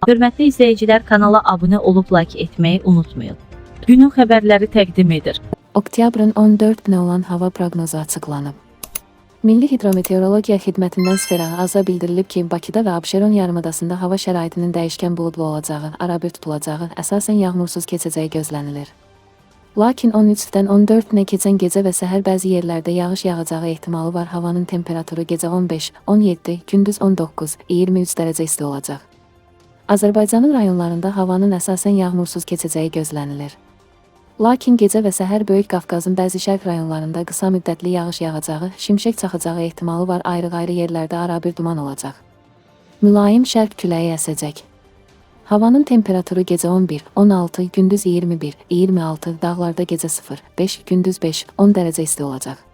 Hörmətli izləyicilər, kanala abunə olub like etməyi unutmayın. Günün xəbərləri təqdim edir. Oktyabrın 14-nə olan hava proqnozu açıqlanıb. Milli Hidrometeorologiya Xidmətindən sfera aza bildirilib ki, Bakıda və Abşeron yarımadasında hava şəraitinin dəyişkən buludlu olacağı, arabir tutulacağı, əsasən yağmursuz keçəcəyi gözlənilir. Lakin 13-dən 14-nə keçən gecə və səhər bəzi yerlərdə yağış yağacağı ehtimalı var. Havanın temperaturu gecə 15, 17, gündüz 19, 23 dərəcə isti olacaq. Azərbaycanın rayonlarında havanın əsasən yağmursuz keçəcəyi gözlənilir. Lakin gecə və səhər Böyük Qafqazın bəzi şərq rayonlarında qısa müddətli yağış yağacağı, şimşək çaxacağı ehtimalı var. Ayrı-ayrı yerlərdə arabir duman olacaq. Mülayim şərq küləyi əsəcək. Havanın temperaturu gecə 11, 16, gündüz 21, 26, dağlarda gecə 0, 5, gündüz 5, 10 dərəcə isti olacaq.